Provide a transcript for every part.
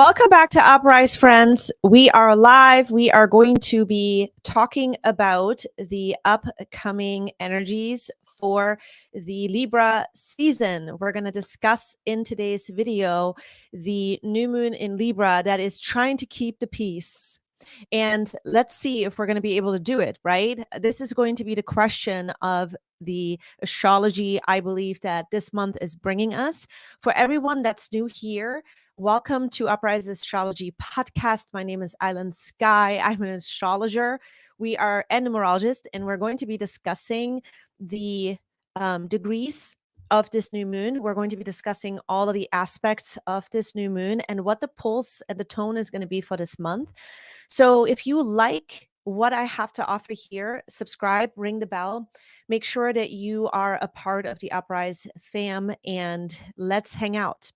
Welcome back to Uprise, friends. We are live. We are going to be talking about the upcoming energies for the Libra season. We're going to discuss in today's video the new moon in Libra that is trying to keep the peace. And let's see if we're going to be able to do it, right? This is going to be the question of the astrology I believe that this month is bringing us. For everyone that's new here, welcome to Uprise Astrology Podcast. My name is Aylin Sky. I'm an astrologer. We are a numerologist, and we're going to be discussing the degrees of this new moon. We're going to be discussing all of the aspects of this new moon and what the pulse and the tone is going to be for this month. So if you like what I have to offer here, subscribe, ring the bell, make sure that you are a part of the Uprise fam, and let's hang out.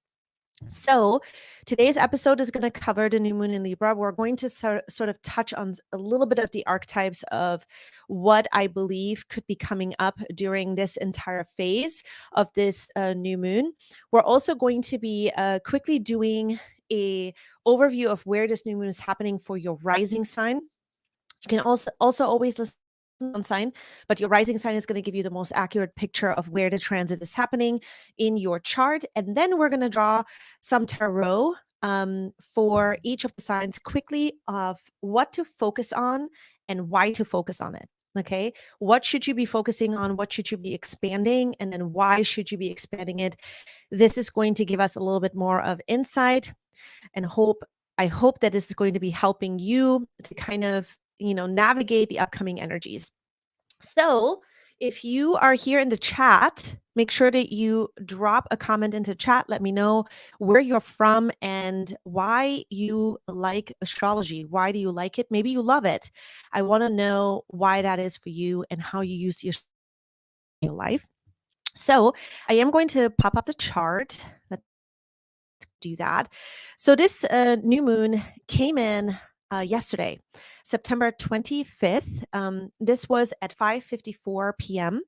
So today's episode is going to cover the new moon in Libra. We're going to sort of touch on a little bit of the archetypes of what I believe could be coming up during this entire phase of this new moon. We're also going to be quickly doing a overview of where this new moon is happening for your rising sign. You can also always listen on sign, but your rising sign is going to give you the most accurate picture of where the transit is happening in your chart. And then we're going to draw some tarot for each of the signs quickly of what to focus on and why to focus on it. Okay, what should you be focusing on? What should you be expanding? And then why should you be expanding it? This is going to give us a little bit more of insight, and I hope that this is going to be helping you to kind of navigate the upcoming energies. So if you are here in the chat, make sure that you drop a comment into chat. Let me know where you're from and why you like astrology. Why do you like it? Maybe you love it. I want to know why that is for you and how you use your life. So I am going to pop up the chart. Let's do that. So this new moon came in yesterday, September 25th. This was at 5:54 p.m.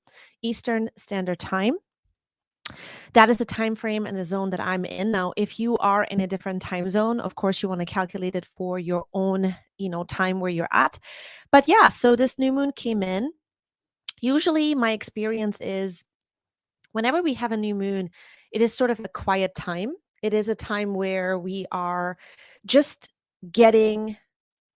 Eastern Standard Time. That is the time frame and the zone that I'm in. Now, if you are in a different time zone, of course, you want to calculate it for your own, time where you're at. But yeah, so this new moon came in. Usually my experience is whenever we have a new moon, it is sort of a quiet time. It is a time where we are just getting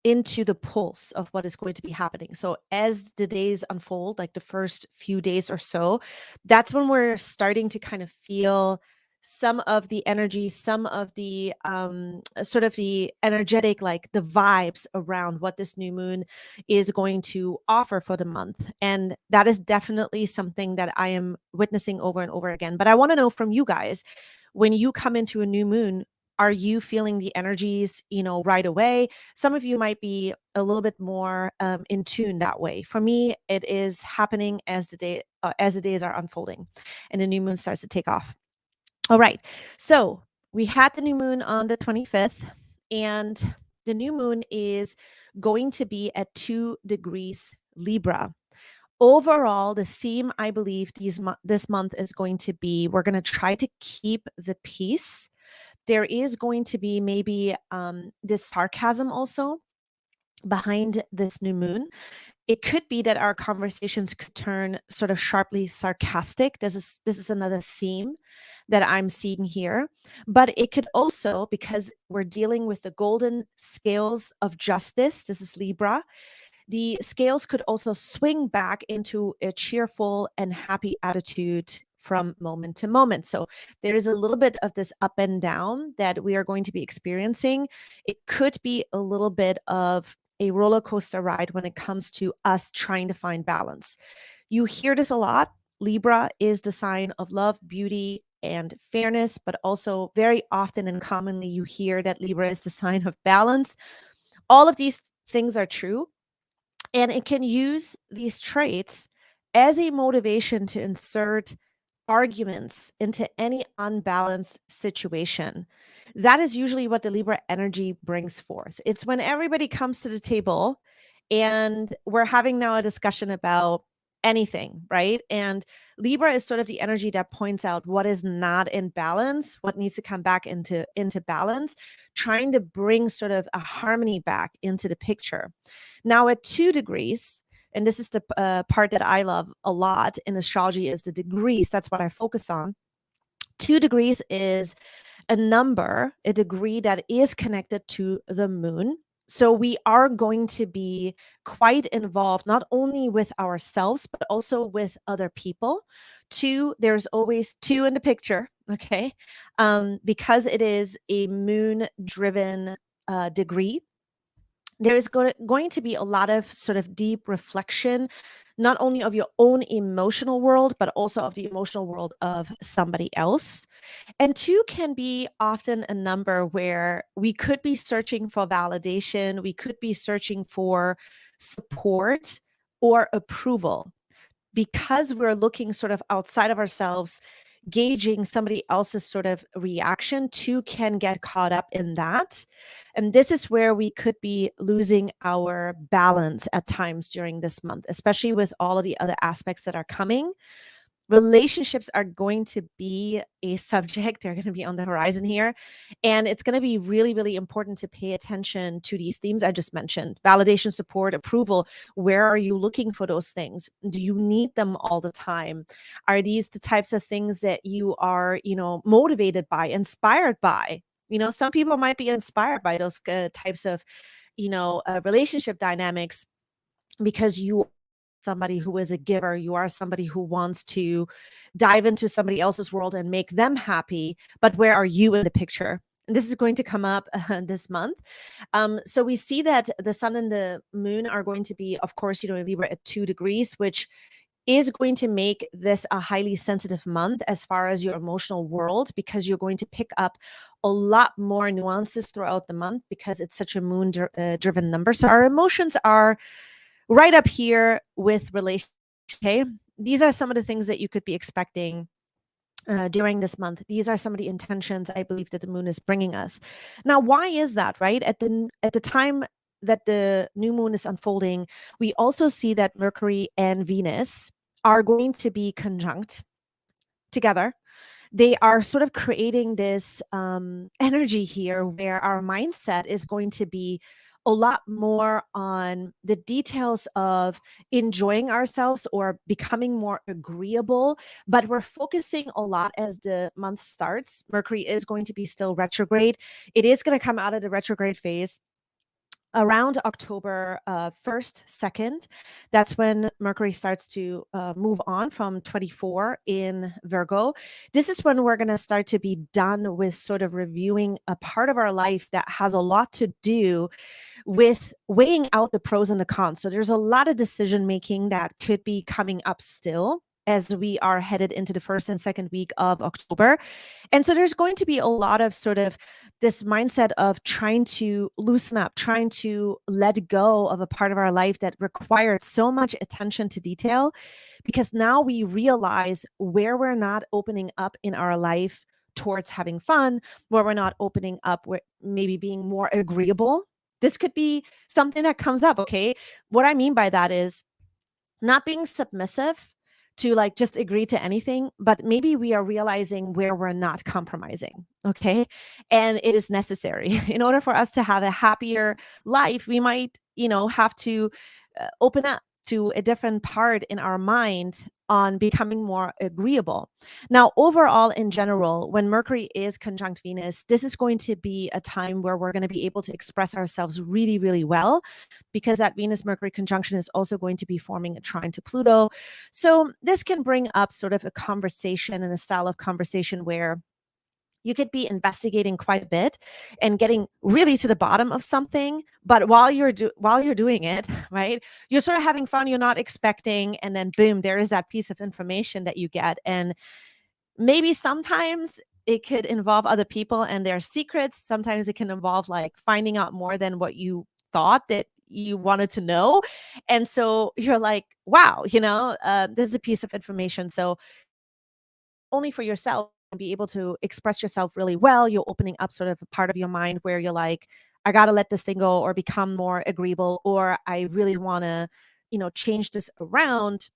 into the pulse of what is going to be happening. So as the days unfold, like the first few days or so, that's when we're starting to kind of feel some of the energy, some of the sort of the energetic, like the vibes around what this new moon is going to offer for the month. And that is definitely something that I am witnessing over and over again. But I want to know from you guys, when you come into a new moon, are you feeling the energies, right away? Some of you might be a little bit more in tune that way. For me, it is happening as the days are unfolding and the new moon starts to take off. All right. So we had the new moon on the 25th, and the new moon is going to be at 2 degrees Libra. Overall, the theme I believe this month is going to be, we're going to try to keep the peace. There is going to be maybe this sarcasm also behind this new moon. It could be that our conversations could turn sort of sharply sarcastic. This is another theme that I'm seeing here. But it could also, because we're dealing with the golden scales of justice, this is Libra, the scales could also swing back into a cheerful and happy attitude from moment to moment. So there is a little bit of this up and down that we are going to be experiencing. It could be a little bit of a roller coaster ride when it comes to us trying to find balance. You hear this a lot. Libra is the sign of love, beauty, and fairness, but also very often and commonly you hear that Libra is the sign of balance. All of these things are true, and it can use these traits as a motivation to insert arguments into any unbalanced situation. That is usually what the Libra energy brings forth. It's when everybody comes to the table and we're having now a discussion about anything, right? And Libra is sort of the energy that points out what is not in balance, what needs to come back into balance, trying to bring sort of a harmony back into the picture. Now at 2 degrees, and this is the part that I love a lot in astrology, is the degrees. That's what I focus on. 2 degrees is a number, a degree that is connected to the moon. So we are going to be quite involved, not only with ourselves, but also with other people. 2, there's always 2 in the picture, okay? Because it is a moon driven degree, there is going to be a lot of sort of deep reflection, not only of your own emotional world, but also of the emotional world of somebody else. And 2 can be often a number where we could be searching for validation, we could be searching for support or approval. Because we're looking sort of outside of ourselves, gauging somebody else's sort of reaction, 2 can get caught up in that. And this is where we could be losing our balance at times during this month, especially with all of the other aspects that are coming. Relationships are going to be a subject. They're going to be on the horizon here. And it's going to be really, really important to pay attention to these themes I just mentioned: validation, support, approval. Where are you looking for those things? Do you need them all the time? Are these the types of things that you are, motivated by, inspired by? Some people might be inspired by those types of, relationship dynamics because you somebody who is a giver, you are somebody who wants to dive into somebody else's world and make them happy. But where are you in the picture? And this is going to come up this month. So we see that the sun and the moon are going to be, of course, in Libra at 2 degrees, which is going to make this a highly sensitive month as far as your emotional world, because you're going to pick up a lot more nuances throughout the month because it's such a moon driven number. So our emotions are right up here with relationships. Okay, these are some of the things that you could be expecting during this month. These are some of the intentions I believe that the moon is bringing us. Now, why is that, right? At the time that the new moon is unfolding, we also see that Mercury and Venus are going to be conjunct together. They are sort of creating this energy here where our mindset is going to be a lot more on the details of enjoying ourselves or becoming more agreeable. But we're focusing a lot as the month starts. Mercury is going to be still retrograde. It is going to come out of the retrograde phase around October 1st, 2nd. That's when Mercury starts to move on from 24 in Virgo. This is when we're going to start to be done with sort of reviewing a part of our life that has a lot to do with weighing out the pros and the cons. So there's a lot of decision making that could be coming up still as we are headed into the 1st and 2nd week of October. And so there's going to be a lot of sort of this mindset of trying to loosen up, trying to let go of a part of our life that required so much attention to detail, because now we realize where we're not opening up in our life towards having fun, where we're not opening up, where maybe being more agreeable. This could be something that comes up, okay? What I mean by that is not being submissive to like just agree to anything, but maybe we are realizing where we're not compromising, okay? And it is necessary. In order for us to have a happier life, we might, have to open up to a different part in our mind on becoming more agreeable. Now, overall, in general, when Mercury is conjunct Venus, this is going to be a time where we're going to be able to express ourselves really, really well, because that Venus-Mercury conjunction is also going to be forming a trine to Pluto. So this can bring up sort of a conversation and a style of conversation where you could be investigating quite a bit and getting really to the bottom of something, but while you're doing it, right, you're sort of having fun, you're not expecting, and then boom, there is that piece of information that you get. And maybe sometimes it could involve other people and their secrets. Sometimes it can involve like finding out more than what you thought that you wanted to know. And so you're like, wow, this is a piece of information. So only for yourself and be able to express yourself really well, you're opening up sort of a part of your mind where you're like, I got to let this thing go or become more agreeable, or I really want to, change this around.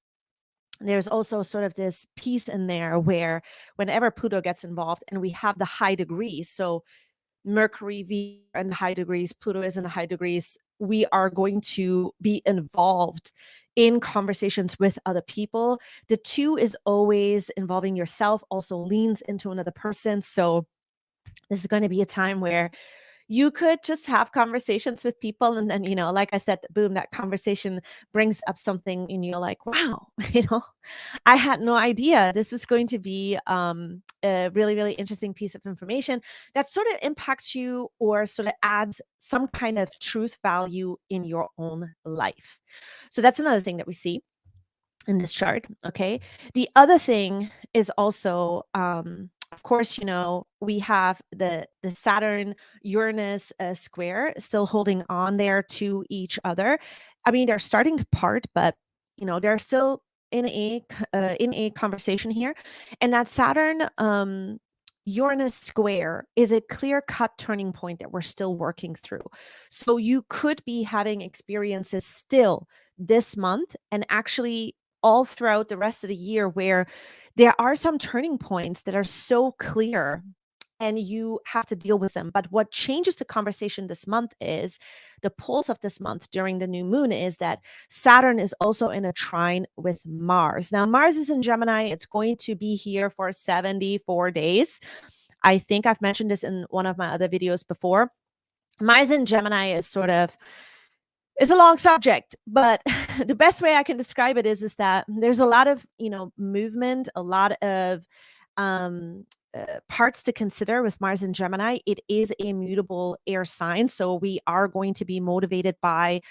there's also sort of this piece in there where whenever Pluto gets involved and we have the high degrees, so Mercury in the high degrees, Pluto is in the high degrees, we are going to be involved in conversations with other people. The two is always involving yourself, also leans into another person. So this is going to be a time where you could just have conversations with people. And then, like I said, boom, that conversation brings up something and you're like, wow, I had no idea. This is going to be a really, really interesting piece of information that sort of impacts you or sort of adds some kind of truth value in your own life. So that's another thing that we see in this chart. Okay. The other thing is also, of course, we have the Saturn Uranus square still holding on there to each other. I mean, they're starting to part, but they're still in a conversation here. And that Saturn Uranus square is a clear-cut turning point that we're still working through. So you could be having experiences still this month and actually all throughout the rest of the year where there are some turning points that are so clear and you have to deal with them. But what changes the conversation this month is the pulse of this month during the new moon is that Saturn is also in a trine with Mars. Now, Mars is in Gemini. It's going to be here for 74 days. I think I've mentioned this in one of my other videos before. Mars in Gemini is it's a long subject, but the best way I can describe it is that there's a lot of, movement, a lot of parts to consider with Mars and Gemini. It is a mutable air sign. So we are going to be motivated by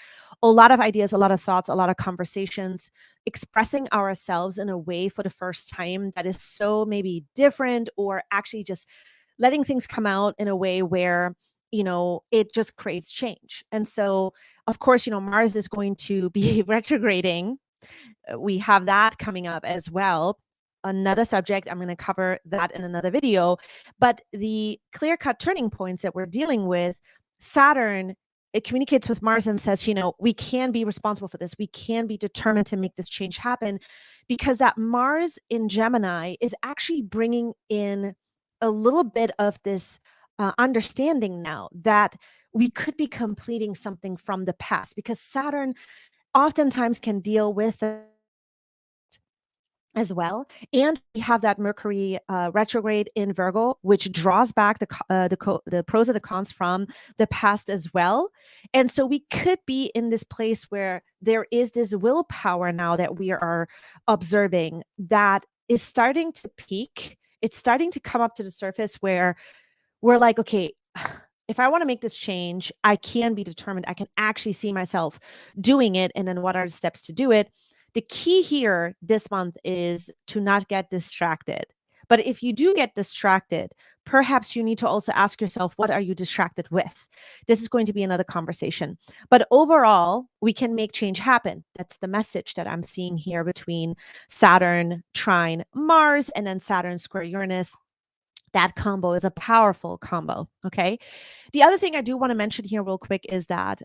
a lot of ideas, a lot of thoughts, a lot of conversations, expressing ourselves in a way for the first time that is so maybe different, or actually just letting things come out in a way where it just creates change. And so, of course, Mars is going to be retrograding. We have that coming up as well. Another subject, I'm going to cover that in another video. But the clear-cut turning points that we're dealing with, Saturn, it communicates with Mars and says, we can be responsible for this. We can be determined to make this change happen, because that Mars in Gemini is actually bringing in a little bit of this understanding now that we could be completing something from the past, because Saturn oftentimes can deal with as well. And we have that Mercury retrograde in Virgo, which draws back the pros and the cons from the past as well. And so we could be in this place where there is this willpower now that we are observing that is starting to peak. It's starting to come up to the surface where we're like, okay, if I want to make this change, I can be determined. I can actually see myself doing it. And then what are the steps to do it? The key here this month is to not get distracted. But if you do get distracted, perhaps you need to also ask yourself, what are you distracted with? This is going to be another conversation. But overall, we can make change happen. That's the message that I'm seeing here between Saturn, trine, Mars, and then Saturn square Uranus. That combo is a powerful combo. Okay. The other thing I do want to mention here real quick is that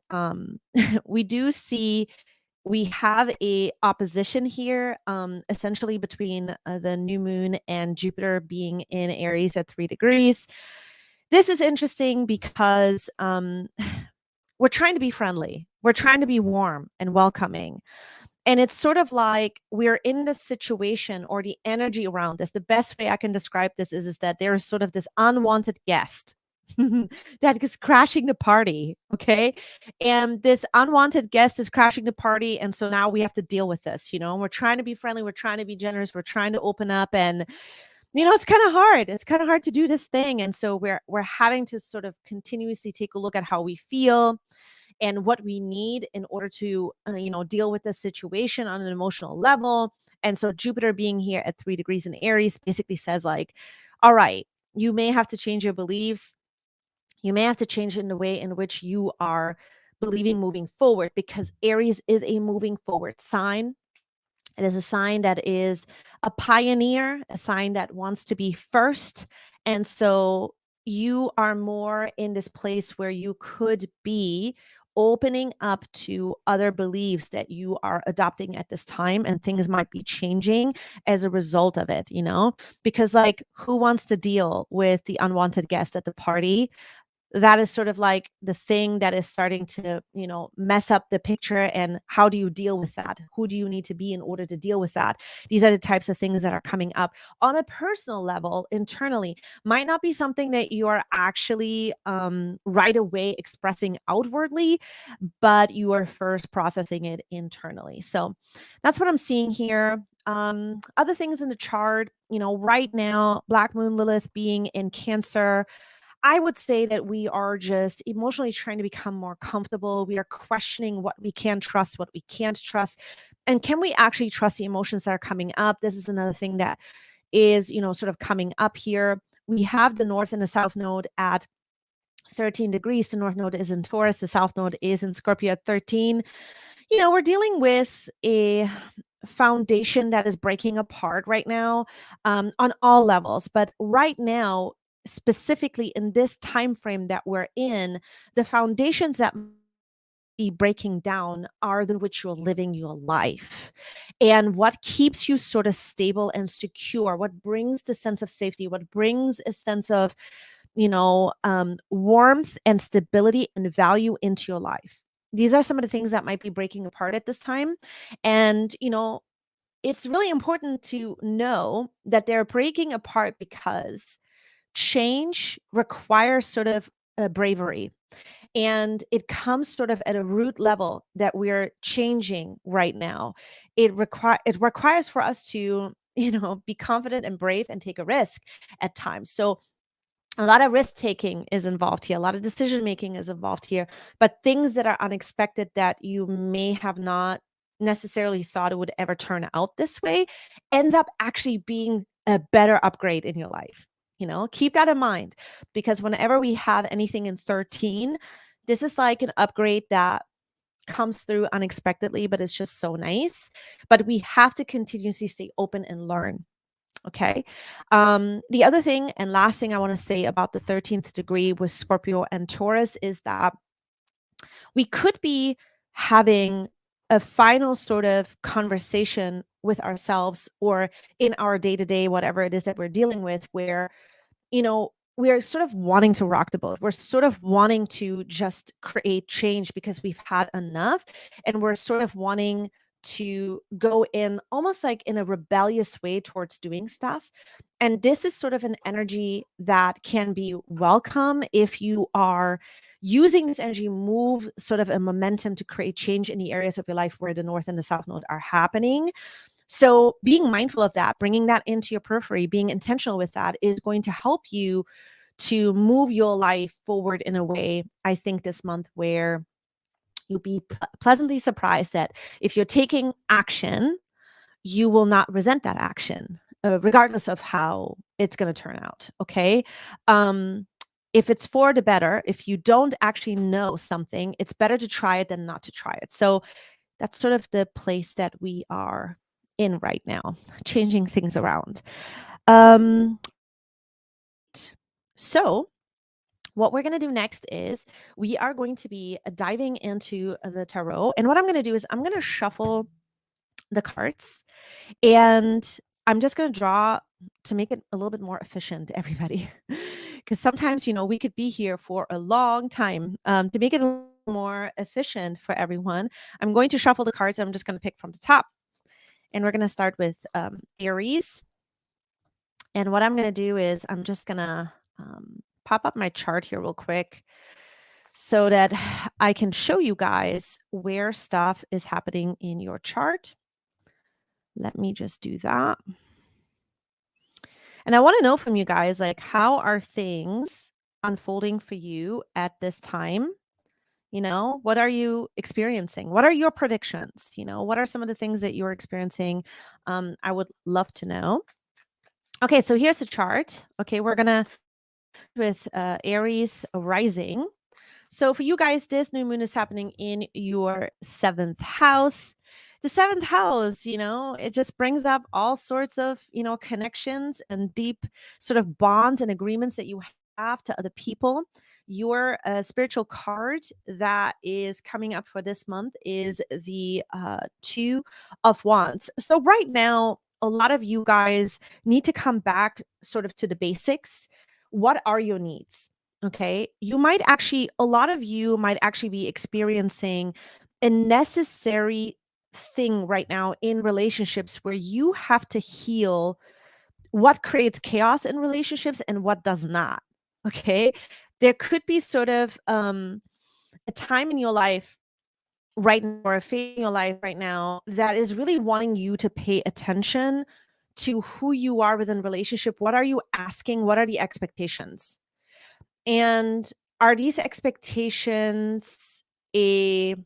we have a opposition here, essentially between the new moon and Jupiter being in Aries at 3 degrees. This is interesting because we're trying to be friendly. We're trying to be warm and welcoming. And it's sort of like we're in this situation, or the energy around this. The best way I can describe this is that there is sort of this unwanted guest that is crashing the party. Okay. And this unwanted guest is crashing the party. And so now we have to deal with this. We're trying to be friendly. We're trying to be generous. We're trying to open up. And, it's kind of hard. It's kind of hard to do this thing. And so we're having to sort of continuously take a look at how we feel and what we need in order to, deal with the situation on an emotional level. And so Jupiter being here at 3 degrees in Aries basically says like, all right, you may have to change your beliefs. You may have to change in the way in which you are believing moving forward, because Aries is a moving forward sign. It is a sign that is a pioneer, a sign that wants to be first. And so you are more in this place where you could be opening up to other beliefs that you are adopting at this time, and things might be changing as a result of it, because like, who wants to deal with the unwanted guest at the party? That is sort of like the thing that is starting to, mess up the picture. And how do you deal with that? Who do you need to be in order to deal with that? These are the types of things that are coming up on a personal level internally. Might not be something that you are actually right away expressing outwardly, but you are first processing it internally. So that's what I'm seeing here. Other things in the chart, right now, Black Moon Lilith being in Cancer, I would say that we are just emotionally trying to become more comfortable. We are questioning what we can trust, what we can't trust. And can we actually trust the emotions that are coming up? This is another thing that is, sort of coming up here. We have the North and the South Node at 13 degrees. The North Node is in Taurus. The South Node is in Scorpio at 13. We're dealing with a foundation that is breaking apart right now, on all levels. But right now, specifically in this time frame that we're in, the foundations that be breaking down are the which you're living your life, and what keeps you sort of stable and secure, what brings the sense of safety, what brings a sense of warmth and stability and value into your life. These are some of the things that might be breaking apart at this time. And it's really important to know that they're breaking apart because change requires sort of a bravery, and it comes sort of at a root level that we're changing right now. It requires for us to be confident and brave and take a risk at times. So a lot of risk taking is involved here, a lot of decision making is involved here, but things that are unexpected that you may have not necessarily thought it would ever turn out this way ends up actually being a better upgrade in your life. Keep that in mind, because whenever we have anything in 13, this is like an upgrade that comes through unexpectedly, but it's just so nice. But we have to continuously stay open and learn. Okay. The other thing and last thing I want to say about the 13th degree with Scorpio and Taurus is that we could be having a final sort of conversation with ourselves or in our day to day, whatever it is that we're dealing with, where we're sort of wanting to rock the boat. We're sort of wanting to just create change because we've had enough. And we're sort of wanting to go in almost like in a rebellious way towards doing stuff. And this is sort of an energy that can be welcome if you are using this energy, move sort of a momentum to create change in the areas of your life where the North and the South Node are happening. So being mindful of that, bringing that into your periphery, being intentional with that is going to help you to move your life forward in a way, I think, this month where you'll be pleasantly surprised that if you're taking action, you will not resent that action, regardless of how it's going to turn out. Okay. If it's for the better, if you don't actually know something, it's better to try it than not to try it. So that's sort of the place that we are in right now, changing things around. So what we're going to do next is we are going to be diving into the tarot. And what I'm going to do is I'm going to shuffle the cards, and I'm just going to draw to make it a little bit more efficient, everybody. Because sometimes, we could be here for a long time. To make it a little more efficient for everyone, I'm going to shuffle the cards. I'm just going to pick from the top. And we're going to start with Aries. And what I'm going to do is I'm just going to pop up my chart here real quick so that I can show you guys where stuff is happening in your chart. Let me just do that. And I want to know from you guys, like, how are things unfolding for you at this time? What are you experiencing? What are your predictions? What are some of the things that you're experiencing? I would love to know. Okay, so here's the chart. Okay, we're going to with Aries rising. So for you guys, this new moon is happening in your 7th house. The 7th house, it just brings up all sorts of, connections and deep sort of bonds and agreements that you have to other people. your spiritual card that is coming up for this month is the Two of Wands. So right now, a lot of you guys need to come back sort of to the basics. What are your needs? Okay. A lot of you might actually be experiencing a necessary thing right now in relationships where you have to heal what creates chaos in relationships and what does not. Okay. There could be sort of a time in your life right now, or a phase in your life right now, that is really wanting you to pay attention to who you are within relationship. What are you asking? What are the expectations? And are these expectations do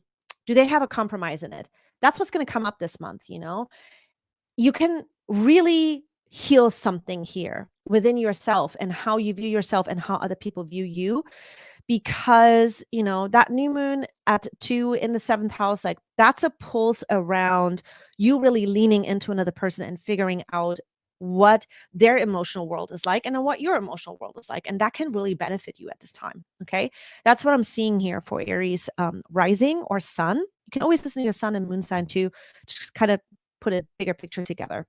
they have a compromise in it? That's what's going to come up this month, you know? You can really heal something here within yourself and how you view yourself and how other people view you, because that new moon at 2 in the 7th house, like, that's a pulse around you really leaning into another person and figuring out what their emotional world is like and what your emotional world is like, and that can really benefit you at this time. Okay, that's what I'm seeing here for Aries rising or sun. You can always listen to your sun and moon sign too, just kind of put a bigger picture together.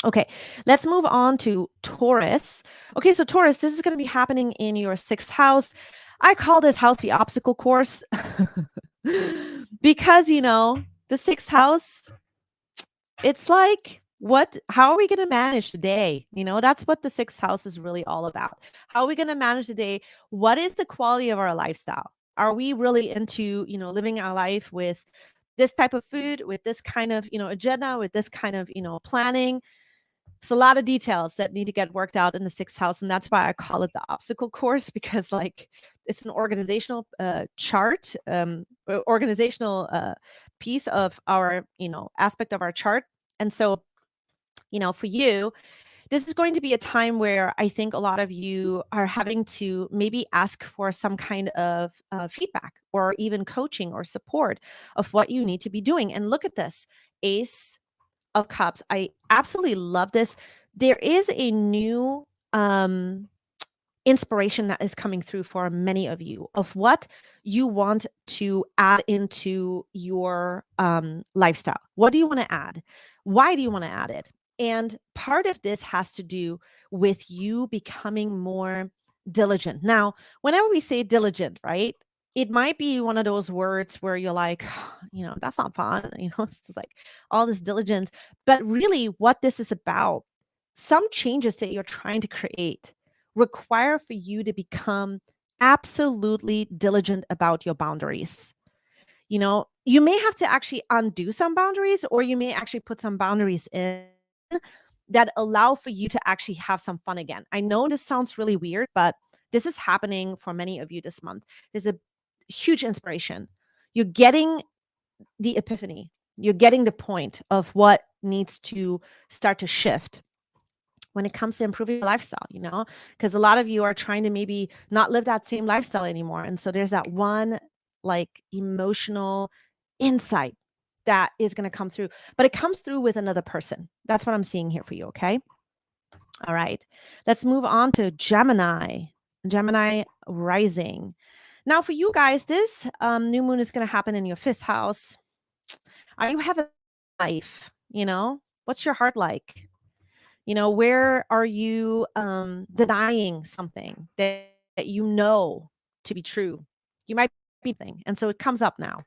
Okay, let's move on to Taurus. Okay, so Taurus, this is going to be happening in your 6th house. I call this house the obstacle course because, the 6th house, it's like, how are we going to manage the day? That's what the 6th house is really all about. How are we going to manage the day? What is the quality of our lifestyle? Are we really into, living our life with this type of food, with this kind of, agenda, with this kind of, planning? It's a lot of details that need to get worked out in the 6th house. And that's why I call it the obstacle course, because it's an organizational chart, organizational piece of our, aspect of our chart. And so, for you, this is going to be a time where I think a lot of you are having to maybe ask for some kind of feedback or even coaching or support of what you need to be doing. And look at this, Ace of Cups. I absolutely love this. There is a new inspiration that is coming through for many of you of what you want to add into your lifestyle. What do you want to add? Why do you want to add it? And part of this has to do with you becoming more diligent. Now, whenever we say diligent, right, it might be one of those words where you're like, that's not fun. It's just like all this diligence. But really, what this is about, some changes that you're trying to create require for you to become absolutely diligent about your boundaries. You may have to actually undo some boundaries, or you may actually put some boundaries in that allow for you to actually have some fun again. I know this sounds really weird, but this is happening for many of you this month. There's a huge inspiration. You're getting the epiphany. You're getting the point of what needs to start to shift when it comes to improving your lifestyle, because a lot of you are trying to maybe not live that same lifestyle anymore. And so there's that one emotional insight that is going to come through, but it comes through with another person. That's what I'm seeing here for you. Okay. All right. Let's move on to Gemini rising. Now for you guys, this new moon is going to happen in your 5th house. Are you having a life? What's your heart like? Where are you denying something that to be true? You might be thinking. And so it comes up now.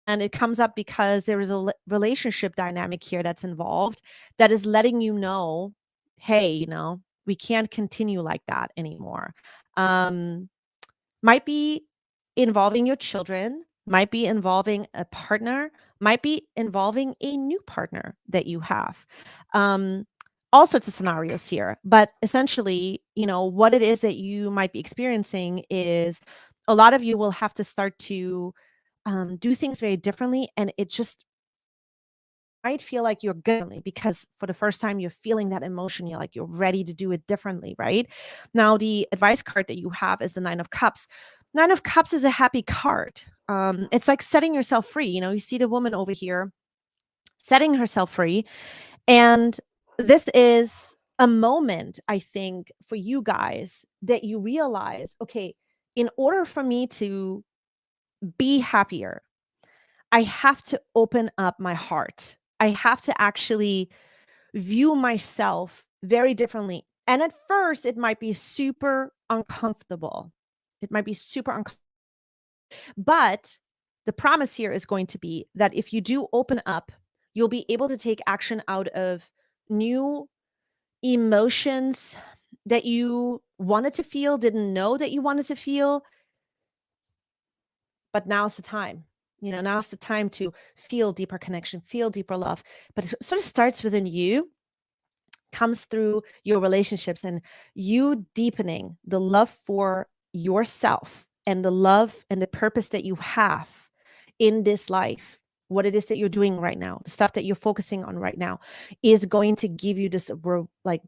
And it comes up because there is a relationship dynamic here that's involved that is letting you know, hey, we can't continue like that anymore. Might be involving your children, might be involving a partner, might be involving a new partner that you have. All sorts of scenarios here. But essentially, what it is that you might be experiencing is a lot of you will have to start to do things very differently. And it just might feel like you're good because for the first time, you're feeling that emotion. You're ready to do it differently, right? Now, the advice card that you have is the 9 of Cups. 9 of Cups is a happy card. It's like setting yourself free. You see the woman over here setting herself free. And this is a moment, I think, for you guys that you realize, okay, in order for me to be happier, I have to open up my heart. I have to actually view myself very differently. And at first, it might be super uncomfortable. It might be super uncomfortable. But the promise here is going to be that if you do open up, you'll be able to take action out of new emotions that you wanted to feel, didn't know that you wanted to feel, but now's the time. Now's the time to feel deeper connection, feel deeper love. But it sort of starts within you, comes through your relationships, and you deepening the love for yourself and the love and the purpose that you have in this life. What it is that you're doing right now, the stuff that you're focusing on right now, is going to give you this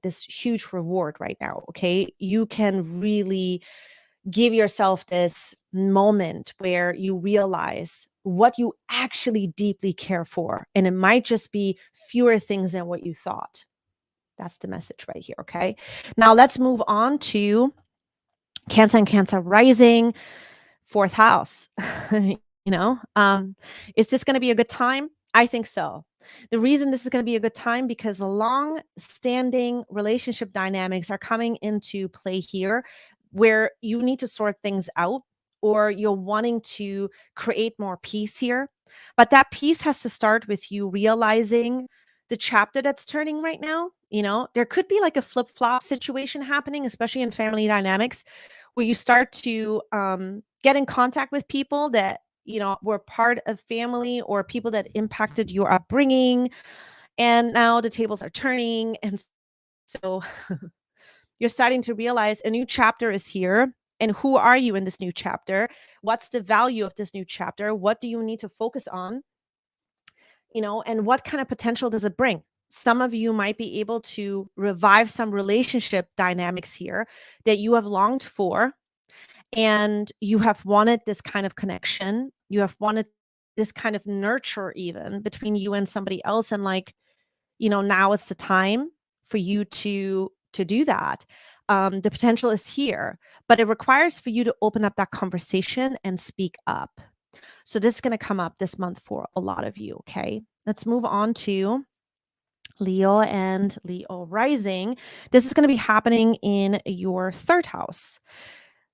this huge reward right now. Okay, you can really give yourself this moment where you realize what you actually deeply care for, and it might just be fewer things than what you thought. That's the message right here. Okay, now let's move on to Cancer and Cancer rising, fourth house. Is this going to be a good time? I think so. The reason this is going to be a good time, because long-standing relationship dynamics are coming into play here, where you need to sort things out, or you're wanting to create more peace here. But that peace has to start with you realizing the chapter that's turning right now. There could be like a flip-flop situation happening, especially in family dynamics, where you start to get in contact with people that were part of family, or people that impacted your upbringing, and now the tables are turning, and so you're starting to realize a new chapter is here. And who are you in this new chapter? What's the value of this new chapter? What do you need to focus on? And what kind of potential does it bring? Some of you might be able to revive some relationship dynamics here that you have longed for, and you have wanted this kind of connection. You have wanted this kind of nurture even between you and somebody else. And now it's the time for you to do that. The potential is here, but it requires for you to open up that conversation and speak up. So this is going to come up this month for a lot of you. Okay, let's move on to Leo and Leo rising. This is going to be happening in your third house.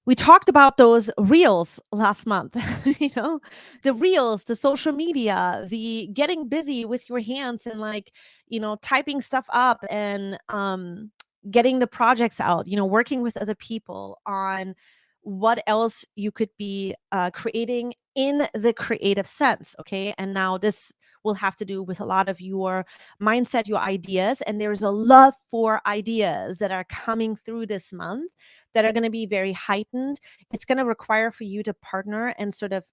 We talked about those reels last month, the reels, the social media, the getting busy with your hands and typing stuff up and getting the projects out, working with other people on what else you could be creating in the creative sense. Okay. And now this will have to do with a lot of your mindset, your ideas. And there's a love for ideas that are coming through this month that are going to be very heightened. It's going to require for you to partner and sort of,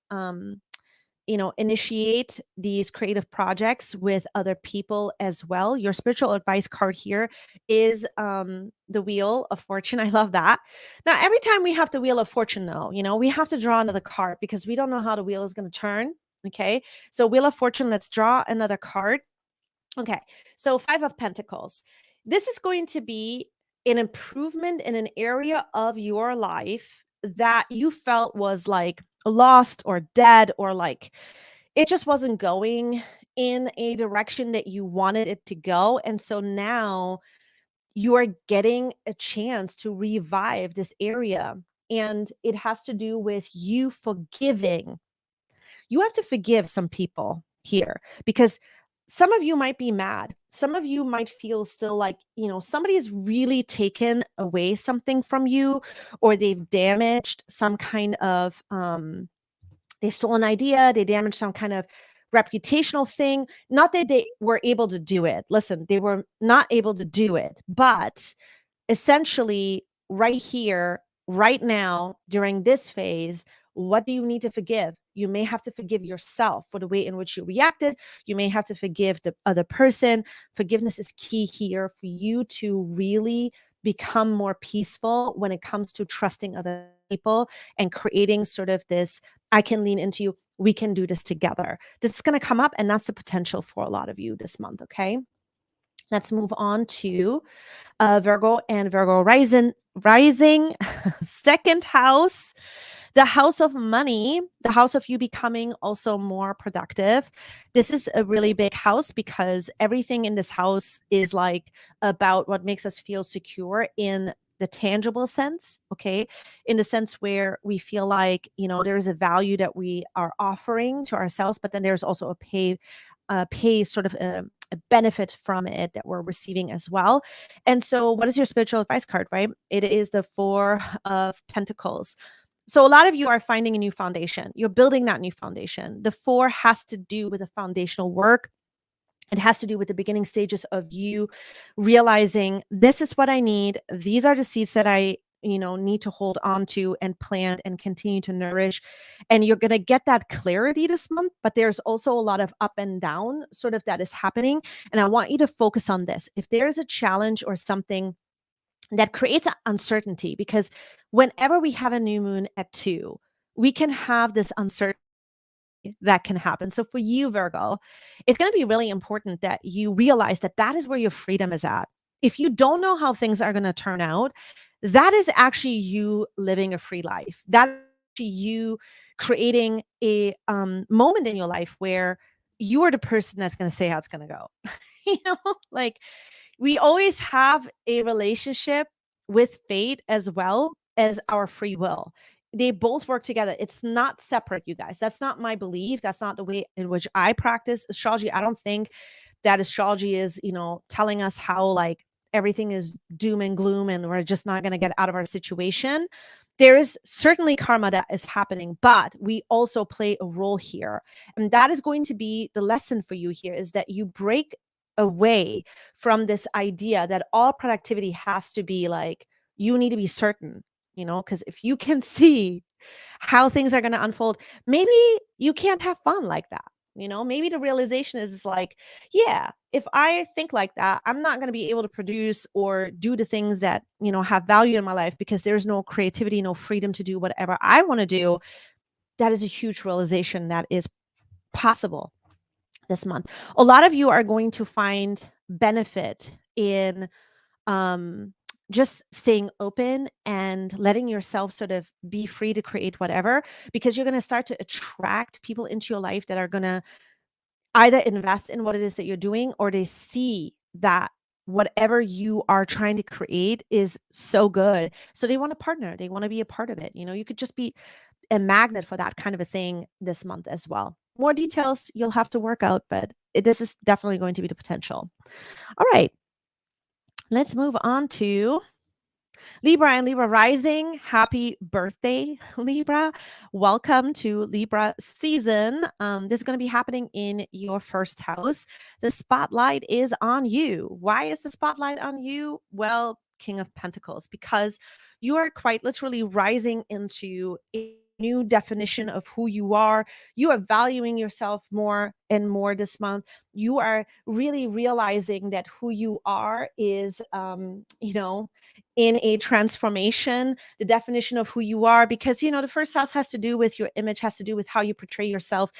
initiate these creative projects with other people as well. Your spiritual advice card here is the Wheel of Fortune. I love that. Now, every time we have the Wheel of Fortune, though, we have to draw another card because we don't know how the wheel is going to turn. Okay. So Wheel of Fortune, let's draw another card. Okay. So 5 of Pentacles. This is going to be an improvement in an area of your life that you felt was lost or dead, or it just wasn't going in a direction that you wanted it to go. And so now you are getting a chance to revive this area. And it has to do with you forgiving. You have to forgive some people here, because some of you might be mad. Some of you might feel still somebody's really taken away something from you, or they've damaged some kind of, they stole an idea, they damaged some kind of reputational thing. Not that they were able to do it. Listen, they were not able to do it, but essentially right here, right now, during this phase, what do you need to forgive? You may have to forgive yourself for the way in which you reacted. You may have to forgive the other person. Forgiveness is key here for you to really become more peaceful when it comes to trusting other people and creating sort of this, I can lean into you. We can do this together. This is going to come up, and that's the potential for a lot of you this month. Okay. Let's move on to Virgo and Virgo rising, second house. The house of money, the house of you becoming also more productive. This is a really big house because everything in this house is like about what makes us feel secure in the tangible sense, okay? In the sense where we feel like, there's a value that we are offering to ourselves, but then there's also a sort of a benefit from it that we're receiving as well. And so what is your spiritual advice card, right? It is the Four of Pentacles. So a lot of you are finding a new foundation. You're building that new foundation. The four has to do with the foundational work. It has to do with the beginning stages of you realizing this is what I need. These are the seeds that I need to hold on to and plant and continue to nourish. And you're going to get that clarity this month, but there's also a lot of up and down sort of that is happening. And I want you to focus on this. If there's a challenge or something that creates uncertainty, because whenever we have a new moon at 2, we can have this uncertainty that can happen. So for you, Virgo, it's going to be really important that you realize that that is where your freedom is at. If you don't know how things are going to turn out, that is actually you living a free life. That is actually you creating a moment in your life where you are the person that's going to say how it's going to go. Like we always have a relationship with fate as well as our free will. They both work together. It's not separate, you guys. That's not my belief. That's not the way in which I practice astrology. I don't think that astrology is, telling us how like everything is doom and gloom and we're just not going to get out of our situation. There is certainly karma that is happening, but we also play a role here. And that is going to be the lesson for you here, is that you break away from this idea that all productivity has to be like, you need to be certain, because if you can see how things are going to unfold, maybe you can't have fun like that. Maybe the realization is like, yeah, if I think like that, I'm not going to be able to produce or do the things that, have value in my life because there's no creativity, no freedom to do whatever I want to do. That is a huge realization that is possible this month. A lot of you are going to find benefit in just staying open and letting yourself sort of be free to create whatever, because you're going to start to attract people into your life that are going to either invest in what it is that you're doing, or they see that whatever you are trying to create is so good. So they want to partner. They want to be a part of it. You could just be a magnet for that kind of a thing this month as well. More details you'll have to work out, but this is definitely going to be the potential. All right. Let's move on to Libra and Libra rising. Happy birthday, Libra. Welcome to Libra season. This is going to be happening in your first house. The spotlight is on you. Why is the spotlight on you? Well, King of Pentacles, because you are quite literally rising into a new definition of who you are. You are valuing yourself more and more this month. You are really realizing that who you are is, in a transformation, the definition of who you are, because, the first house has to do with your image, has to do with how you portray yourself.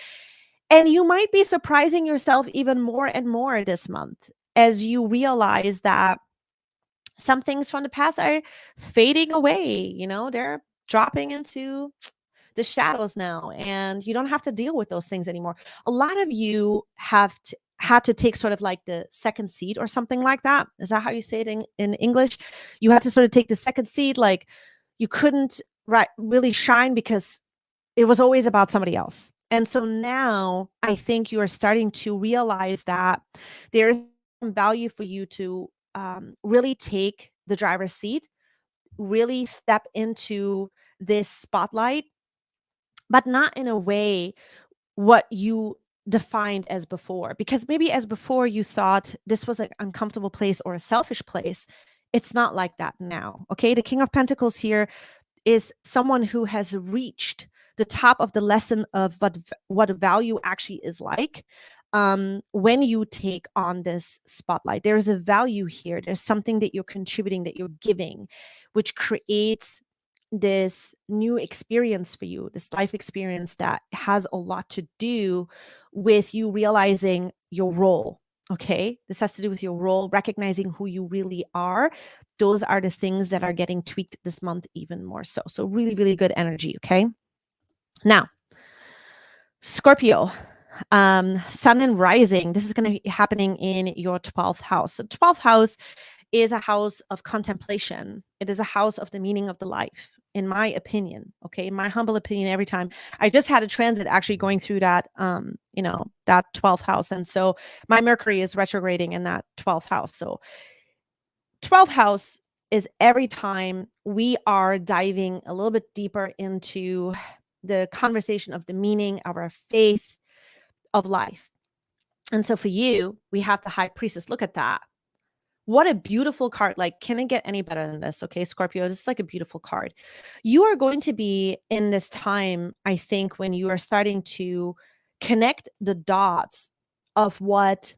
And you might be surprising yourself even more and more this month as you realize that some things from the past are fading away. They're dropping into the shadows now, and you don't have to deal with those things anymore. A lot of you have had to take sort of like the second seat or something like that. Is that how you say it in English? You had to sort of take the second seat. Like you couldn't really shine because it was always about somebody else. And so now I think you are starting to realize that there's some value for you to really take the driver's seat, really step into this spotlight, but not in a way what you defined as before. Because maybe as before you thought this was an uncomfortable place or a selfish place. It's not like that now. Okay. The King of Pentacles here is someone who has reached the top of the lesson of what value actually is like. When you take on this spotlight, there's a value here. There's something that you're contributing, that you're giving, which creates this new experience for you, this life experience that has a lot to do with you realizing your role. Okay. This has to do with your role, recognizing who you really are. Those are the things that are getting tweaked this month even more so. So really, really good energy. Okay. Now, Scorpio, sun and rising, this is going to be happening in your 12th house. So 12th house is a house of contemplation. It is a house of the meaning of the life, in my opinion. Okay, my humble opinion. Every time I just had a transit actually going through that, that 12th house, and so my Mercury is retrograding in that 12th house. So 12th house is every time we are diving a little bit deeper into the conversation of the meaning of our faith of life. And so for you, we have the High Priestess. Look at that. What a beautiful card. Like, can it get any better than this? Okay, Scorpio, this is like a beautiful card. You are going to be in this time, I think, when you are starting to connect the dots of what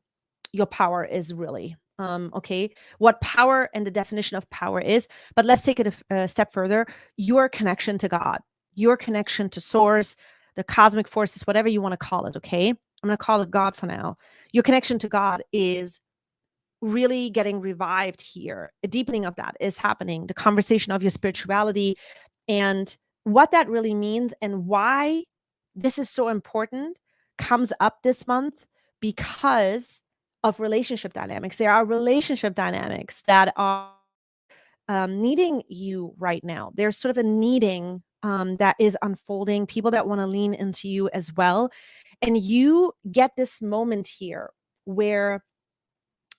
your power is really. Okay, what power and the definition of power is. But let's take it a step further. Your connection to God, your connection to source, the cosmic forces, whatever you want to call it. Okay, I'm going to call it God for now. Your connection to God is really getting revived here. A deepening of that is happening. The conversation of your spirituality and what that really means and why this is so important comes up this month because of relationship dynamics. There are relationship dynamics that are needing you right now. There's sort of a needing that is unfolding, people that want to lean into you as well. And you get this moment here where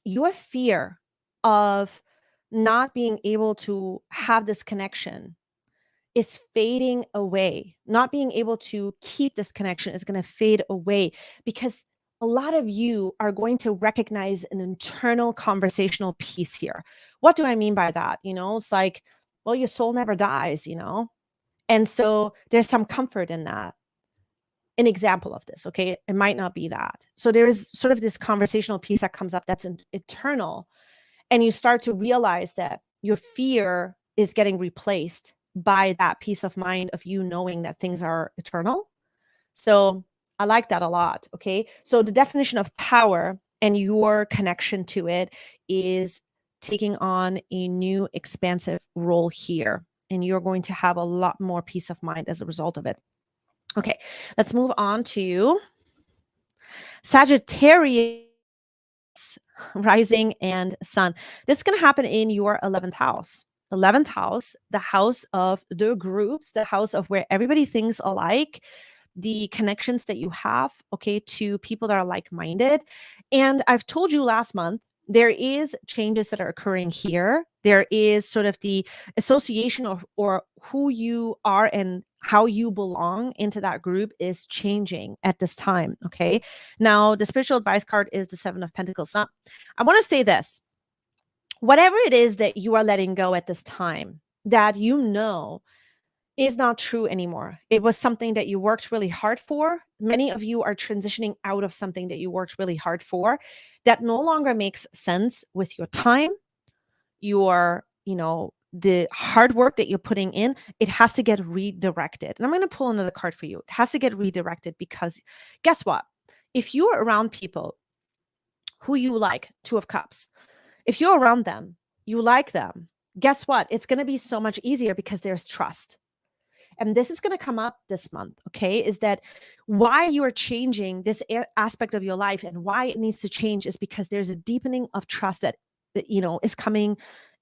your fear of not being able to have this connection is fading away. Not being able to keep this connection is going to fade away because a lot of you are going to recognize an internal conversational piece here. What do I mean by that? It's like, well, your soul never dies, And so there's some comfort in that. An example of this, okay? It might not be that. So there is sort of this conversational piece that comes up that's eternal. And you start to realize that your fear is getting replaced by that peace of mind of you knowing that things are eternal. So I like that a lot, okay? So the definition of power and your connection to it is taking on a new expansive role here. And you're going to have a lot more peace of mind as a result of it. Okay, let's move on to Sagittarius rising and sun. This is going to happen in your 11th house. 11th house, the house of the groups, the house of where everybody thinks alike, the connections that you have, okay, to people that are like-minded. And I've told you last month, there is changes that are occurring here. There is sort of the association of or who you are and how you belong into that group is changing at this time. Okay. Now, the spiritual advice card is the Seven of Pentacles. Now, I want to say this. Whatever it is that you are letting go at this time that is not true anymore. It was something that you worked really hard for. Many of you are transitioning out of something that you worked really hard for that no longer makes sense with your time, the hard work that you're putting in. It has to get redirected. And I'm going to pull another card for you. It has to get redirected because guess what? If you're around people who you like, Two of Cups, if you're around them, you like them, guess what? It's going to be so much easier because there's trust. And this is going to come up this month, okay, is that why you are changing this aspect of your life and why it needs to change is because there's a deepening of trust that is coming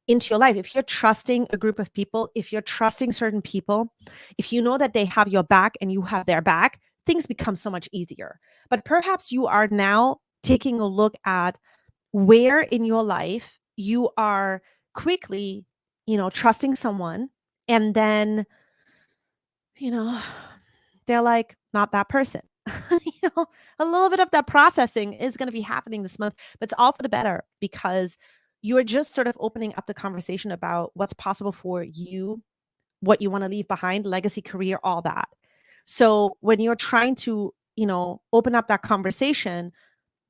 into your life. If you're trusting a group of people, if you're trusting certain people, if you know that they have your back and you have their back, things become so much easier. But perhaps you are now taking a look at where in your life you are quickly, trusting someone and then they're like, not that person. A little bit of that processing is going to be happening this month, but it's all for the better because you're just sort of opening up the conversation about what's possible for you, what you want to leave behind, legacy, career, all that. So when you're trying to, open up that conversation,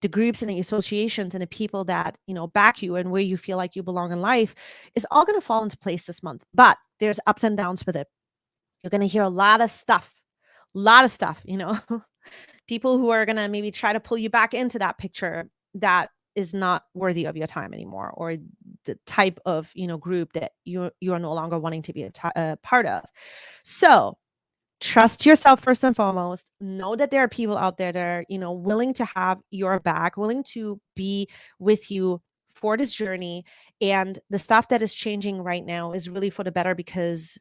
the groups and the associations and the people that, back you and where you feel like you belong in life is all going to fall into place this month. But there's ups and downs with it. You're going to hear a lot of stuff, people who are going to maybe try to pull you back into that picture that is not worthy of your time anymore, or the type of, group that you're no longer wanting to be a part of. So trust yourself first and foremost. Know that there are people out there that are, willing to have your back, willing to be with you for this journey. And the stuff that is changing right now is really for the better, because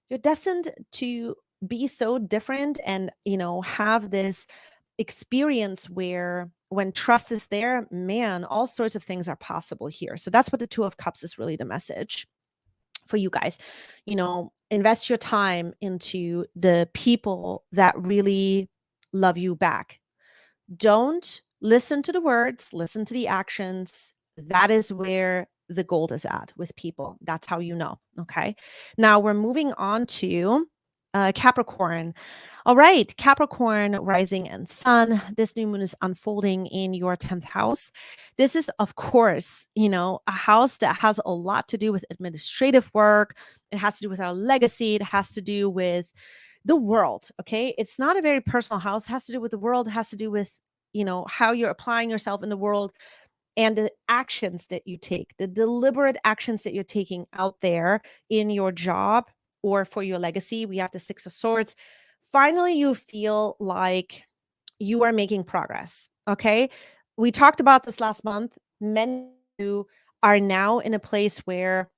you're destined to be so different and, have this experience where when trust is there, man, all sorts of things are possible here. So that's what the Two of Cups is really the message for you guys. Invest your time into the people that really love you back. Don't listen to the words, listen to the actions. That is where the gold is at with people. That's how you know. Okay. Now we're moving on to Capricorn. All right, Capricorn rising and sun. This new moon is unfolding in your 10th house. This is, of course, a house that has a lot to do with administrative work. It has to do with our legacy. It has to do with the world. Okay. It's not a very personal house. It has to do with the world. It has to do with, how you're applying yourself in the world and the actions that you take, the deliberate actions that you're taking out there in your job or for your legacy. We have the Six of Swords. Finally, you feel like you are making progress. Okay. We talked about this last month. Many of you are now in a place where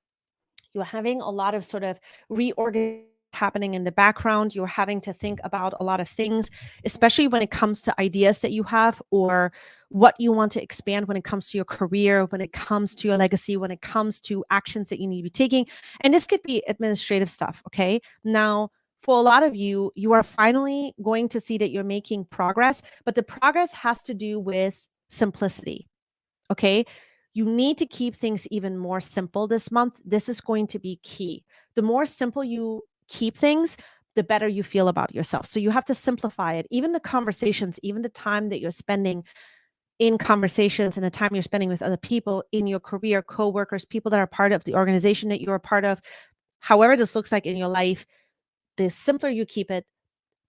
you're having a lot of sort of reorganization happening in the background. You're having to think about a lot of things, especially when it comes to ideas that you have or what you want to expand when it comes to your career, when it comes to your legacy, when it comes to actions that you need to be taking. And this could be administrative stuff. Okay. Now, for a lot of you, you are finally going to see that you're making progress, but the progress has to do with simplicity. Okay. You need to keep things even more simple this month. This is going to be key. The more simple you keep things, the better you feel about yourself. So you have to simplify it. Even the conversations, even the time that you're spending in conversations and the time you're spending with other people in your career, coworkers, people that are part of the organization that you're a part of, however this looks like in your life, the simpler you keep it,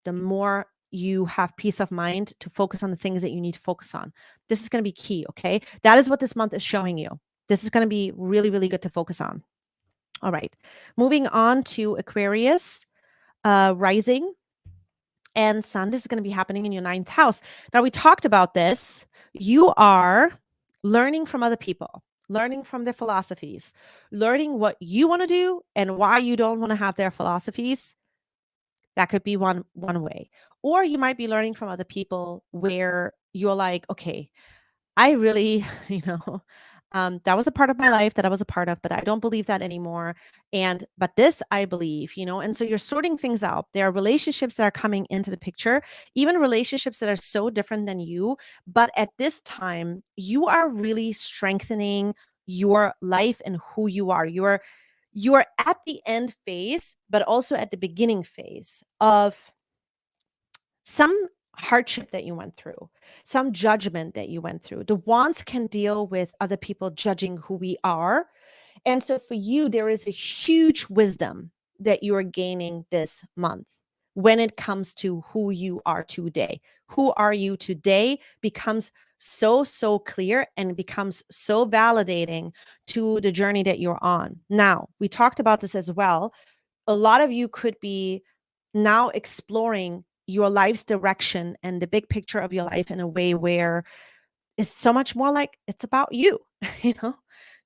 the more you have peace of mind to focus on the things that you need to focus on. This is going to be key, okay? That is what this month is showing you. This is going to be really, really good to focus on. All right. Moving on to Aquarius, rising and sun. This is going to be happening in your 9th house. Now, we talked about this. You are learning from other people, learning from their philosophies, learning what you want to do and why you don't want to have their philosophies. That could be one way. Or you might be learning from other people where you're like, okay, I really, that was a part of my life that I was a part of, but I don't believe that anymore. But this I believe, and so you're sorting things out. There are relationships that are coming into the picture, even relationships that are so different than you. But at this time, you are really strengthening your life and who you are. You're at the end phase, but also at the beginning phase of some hardship that you went through, some judgment that you went through. The wands can deal with other people judging who we are. And so for you, there is a huge wisdom that you are gaining this month when it comes to who you are today. Who are you today becomes so clear and becomes so validating to the journey that you're on. Now, we talked about this as well. A lot of you could be now exploring your life's direction and the big picture of your life in a way where it's so much more like it's about you,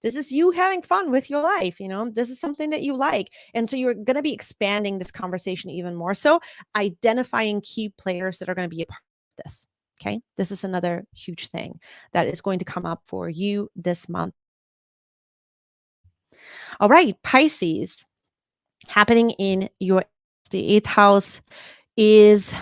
this is you having fun with your life, this is something that you like. And so you're going to be expanding this conversation even more. So identifying key players that are going to be a part of this. Okay. This is another huge thing that is going to come up for you this month. All right. Pisces, happening in your the 8th house is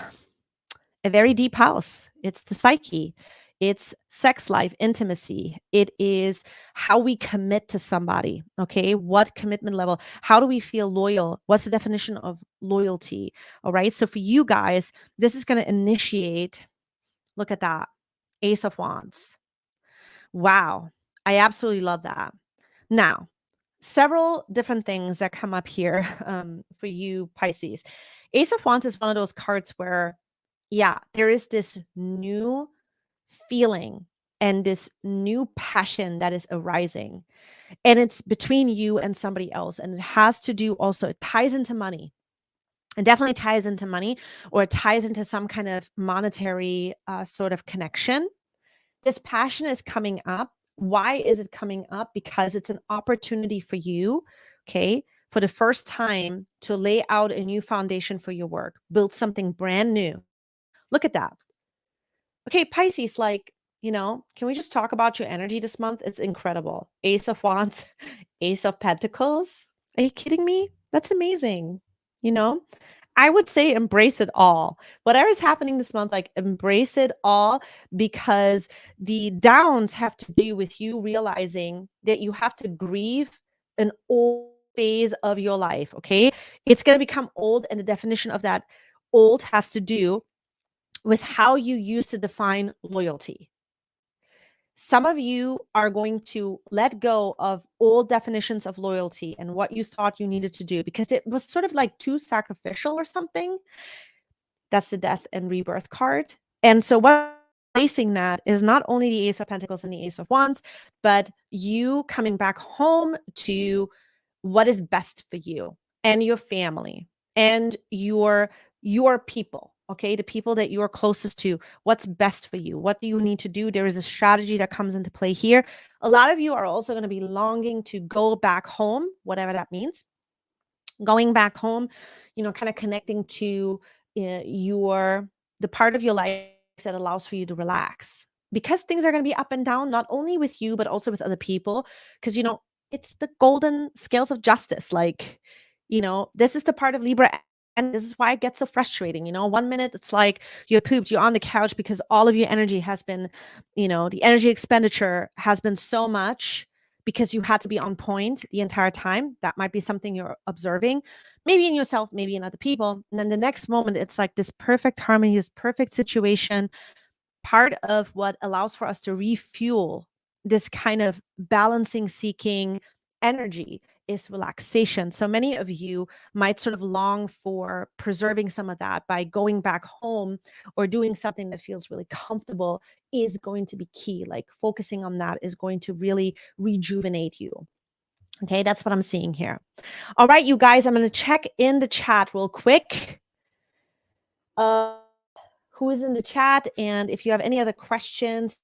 a very deep house. It's the psyche. It's sex life, intimacy. It is how we commit to somebody. Okay. What commitment level? How do we feel loyal? What's the definition of loyalty? All right. So for you guys, this is going to initiate, look at that, Ace of Wands. Wow. I absolutely love that. Now, several different things that come up here for you, Pisces. Ace of Wands is one of those cards where, yeah, there is this new feeling and this new passion that is arising. And it's between you and somebody else. And it has to do also, it ties into money. It definitely ties into money, or it ties into some kind of monetary sort of connection. This passion is coming up. Why is it coming up? Because it's an opportunity for you, okay, for the first time to lay out a new foundation for your work, build something brand new. Look at that. Okay, Pisces, like, can we just talk about your energy this month? It's incredible. Ace of Wands, Ace of Pentacles. Are you kidding me? That's amazing. I would say embrace it all. Whatever is happening this month, like embrace it all, because the downs have to do with you realizing that you have to grieve an old phase of your life. Okay. It's going to become old. And the definition of that old has to do with how you used to define loyalty. Some of you are going to let go of old definitions of loyalty and what you thought you needed to do because it was sort of like too sacrificial or something. That's the death and rebirth card. And so what placing that is not only the Ace of Pentacles and the Ace of Wands, but you coming back home to what is best for you and your family and your people, okay? The people that you are closest to, what's best for you? What do you need to do? There is a strategy that comes into play here. A lot of you are also going to be longing to go back home, whatever that means. Going back home, kind of connecting to the part of your life that allows for you to relax, because things are going to be up and down, not only with you, but also with other people. Because, it's the golden scales of justice. Like, this is the part of Libra. And this is why it gets so frustrating. 1 minute it's like you're pooped, you're on the couch because all of your energy has been, the energy expenditure has been so much because you had to be on point the entire time. That might be something you're observing, maybe in yourself, maybe in other people. And then the next moment, it's like this perfect harmony, this perfect situation. Part of what allows for us to refuel this kind of balancing, seeking energy is relaxation. So many of you might sort of long for preserving some of that by going back home or doing something that feels really comfortable is going to be key. Like focusing on that is going to really rejuvenate you. Okay, that's what I'm seeing here. All right, you guys, I'm going to check in the chat real quick. Who is in the chat? And if you have any other questions,